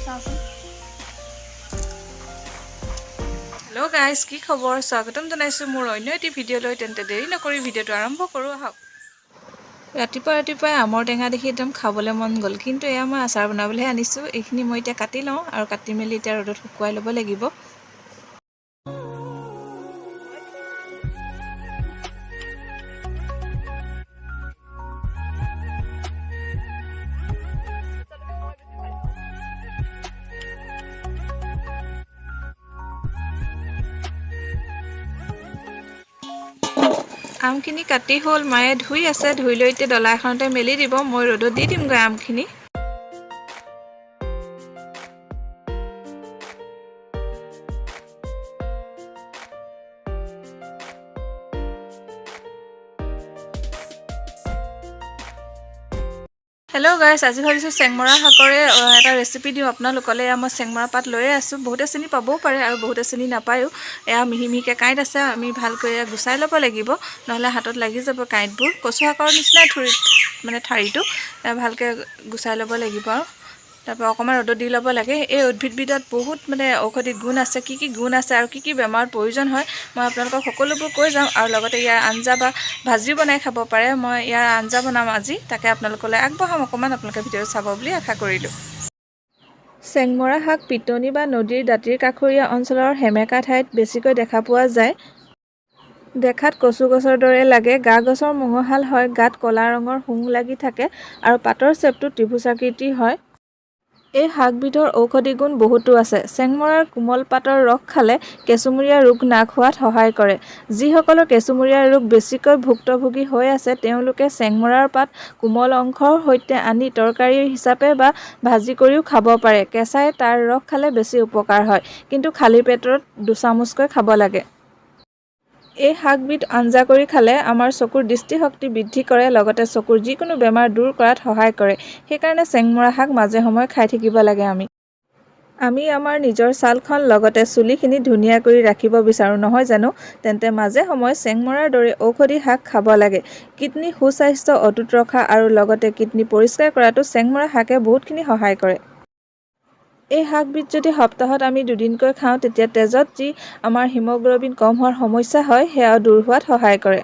চাওঁচোন hello' guys কি খবৰ স্বাগতম জনাইছোঁ মোৰ অন্য এটি ভিডিঅ'লৈ তেন্তে দেৰি নকৰি ভিডিঅ'টো আৰম্ভ কৰোঁ আহক ৰাতিপুৱাই আমৰ টেঙা দেখি একদম খাবলৈ মন গ'ল কিন্তু এয়া মই আচাৰ বনাবলৈহে আনিছোঁ এইখিনি মই এতিয়া কাটি লওঁ আৰু কাটি মেলি এতিয়া ৰ'দত শুকুৱাই ল'ব লাগিব আমখিনি কাটি হ'ল মায়ে ধুই আছে ধুই লৈ এতিয়া ডলা এখনতে মেলি দিব মই ৰ'দত দি দিমগৈ আমখিনি হেল্ল' গাইজ আজি ভাবিছোঁ চেংমৰা শাকৰে এটা ৰেচিপি দিওঁ আপোনালোকলৈ মই চেংমৰা পাত লৈয়ে আছোঁ বহুতে চিনি পাবও পাৰে আৰু বহুতে চিনি নাপায়ো এয়া মিহি মিহিকৈ কাঁইট আছে আমি ভালকৈ গুচাই ল'ব লাগিব নহ'লে হাতত লাগি যাব কাঁইটবোৰ কচু শাকৰ নিচিনাই ঠাৰিটো ভালকৈ গুচাই ল'ব লাগিব আৰু তাৰপৰা অকণমান ৰ'দত দি ল'ব লাগে এই উদ্ভিদবিধত বহুত ঔষধি গুণ আছে কি গুণ আছে আৰু কি বেমাৰত প্ৰয়োজন হয় মই আপোনালোকক সকলোবোৰ কৈ যাম আৰু লগতে ইয়াৰ আঞ্জা বা ভাজিও বনাই খাব পাৰে মই ইয়াৰ আঞ্জা বনাম আজি তাকে আপোনালোকলৈ আগবঢ়াম অকণমান আপোনালোকে ভিডিঅ' চাব বুলি আশা কৰিলোঁ চেংমৰা শাক পিটনি বা নদীৰ দাঁতিৰ কাষৰীয়া অঞ্চলৰ সেমেকা ঠাইত বেছিকৈ দেখা পোৱা যায় দেখাত কচু গছৰ দৰে লাগে গা গছৰ মঙহাল হয় গাত ক'লা ৰঙৰ শুং লাগি থাকে আৰু পাতৰ চেপটো ত্ৰিভুজাকৃতিৰ হয় এই শাকবিধৰ ঔষধি গুণ বহুতো আছে চেংমৰাৰ কোমল পাতৰ ৰস খালে কেঁচুমূৰীয়া ৰোগ নাশ হোৱাত সহায় কৰে যিসকলৰ কেঁচুমূৰীয়া ৰোগ বেছিকৈ ভুক্তভোগী হৈ আছে তেওঁলোকে চেংমৰাৰ পাত কোমল অংশৰ সৈতে আনি তৰকাৰী হিচাপে বা ভাজি কৰিও খাব পাৰে কেঁচাই তাৰ ৰস খালে বেছি উপকাৰ হয় কিন্তু খালী পেটত 2 চামুচকৈ খাব লাগে এই শাকবিধ আঞ্জা কৰি খালে আমাৰ চকুৰ দৃষ্টিশক্তি বৃদ্ধি কৰে লগতে চকুৰ যিকোনো বেমাৰ দূৰ কৰাত সহায় কৰে সেইকাৰণে চেংমৰা শাক মাজে সময়ে খাই থাকিব লাগে আমি আমাৰ নিজৰ ছালখন লগতে চুলিখিনি ধুনীয়া কৰি ৰাখিব বিচাৰোঁ নহয় জানো তেন্তে মাজে সময়ে চেংমৰাৰ দৰে ঔষধি শাক খাব লাগে কিডনী সুস্বাস্থ্য অটুট ৰখা আৰু লগতে কিডনী পৰিষ্কাৰ কৰাটো চেংমৰা শাকে বহুতখিনি সহায় কৰে এই শাকবিধ যদি সপ্তাহত আমি 2 দিনকৈ খাওঁ তেতিয়া তেজত যি আমাৰ হিমোগ্লোবিন কম হোৱাৰ সমস্যা হয় সেয়া দূৰ হোৱাত সহায় কৰে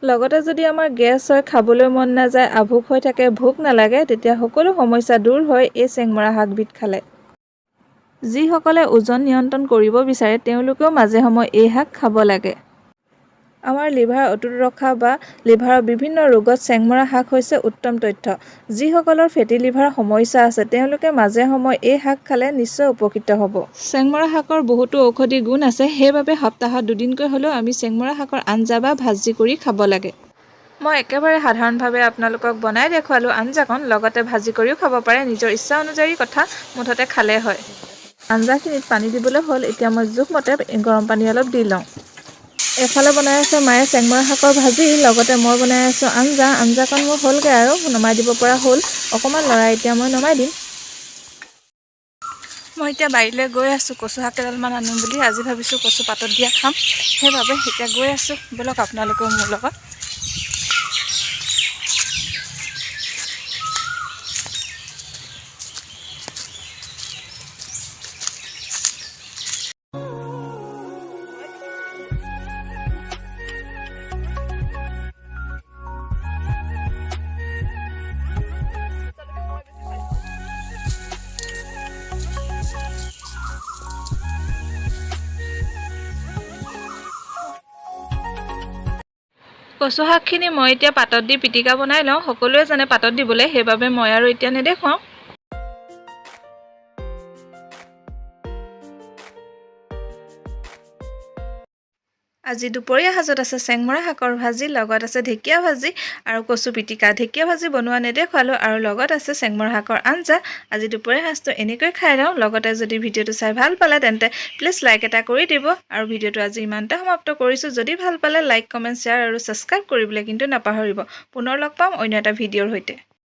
লগতে যদি আমাৰ গেছ হয় খাবলৈ মন নাযায় আভোক হৈ থাকে ভোক নালাগে তেতিয়া সকলো সমস্যা দূৰ হয় এই চেংমৰা শাকবিধ খালে যিসকলে ওজন নিয়ন্ত্ৰণ কৰিব বিচাৰে তেওঁলোকেও মাজে সময়ে এই শাক খাব লাগে আমাৰ লিভাৰ অটুট ৰখা বা লিভাৰৰ বিভিন্ন ৰোগত চেংমৰা শাক হৈছে উত্তম তথ্য যিসকলৰ ফেটি লিভাৰৰ সমস্যা আছে তেওঁলোকে মাজে সময়ে এই শাক খালে নিশ্চয় উপকৃত হ'ব চেংমৰা শাকৰ বহুতো ঔষধি গুণ আছে সেইবাবে সপ্তাহত 2 দিনকৈ হ'লেও আমি চেংমৰা শাকৰ আঞ্জা বা ভাজি কৰি খাব লাগে মই একেবাৰে সাধাৰণভাৱে আপোনালোকক বনাই দেখুৱালোঁ আঞ্জাকণ লগতে ভাজি কৰিও খাব পাৰে নিজৰ ইচ্ছা অনুযায়ী কথা মুঠতে খালে হয় আঞ্জাখিনিত পানী দিবলৈ হ'ল এতিয়া মই জোখমতে গৰম পানী অলপ দি লওঁ এফালে বনাই আছে মায়ে চেংমৰা শাকৰ ভাজি লগতে মই বনাই আছোঁ আঞ্জাকণ মোৰ হ'লগৈ আৰু নমাই দিব পৰা হ'ল অকণমান লৰাই এতিয়া মই নমাই দিম মই এতিয়া বাৰীলৈ গৈ আছোঁ কচু শাক কেইডালমান আনিম বুলি আজি ভাবিছোঁ কচু পাতত দিয়া খাম সেইবাবে এতিয়া গৈ আছোঁ ব'লক আপোনালোকেও মোৰ লগত কচু শাকখিনি মই এতিয়া পাতত দি পিটিকা বনাই লওঁ সকলোৱে জানে পাতত দিবলৈ সেইবাবে মই আৰু এতিয়া নেদেখুৱাওঁ আজি দুপৰীয়া সাজত আছে চেংমৰা শাকৰ ভাজি লগত আছে ঢেকীয়া ভাজি আৰু কচু পিটিকা ঢেকীয়া ভাজি বনোৱা নেদেখুৱালোঁ আৰু লগত আছে চেংমৰা শাকৰ আঞ্জা আজি দুপৰীয়া সাজটো এনেকৈ খাই লওঁ লগতে যদি ভিডিঅ'টো চাই ভাল পালে তেন্তে প্লিজ লাইক এটা কৰি দিব আৰু ভিডিঅ'টো আজি ইমানতে সমাপ্ত কৰিছোঁ যদি ভাল পালে লাইক কমেণ্ট শ্বেয়াৰ আৰু ছাবস্ক্ৰাইব কৰিবলৈ কিন্তু নাপাহৰিব পুনৰ লগ পাম অন্য এটা ভিডিঅ'ৰ সৈতে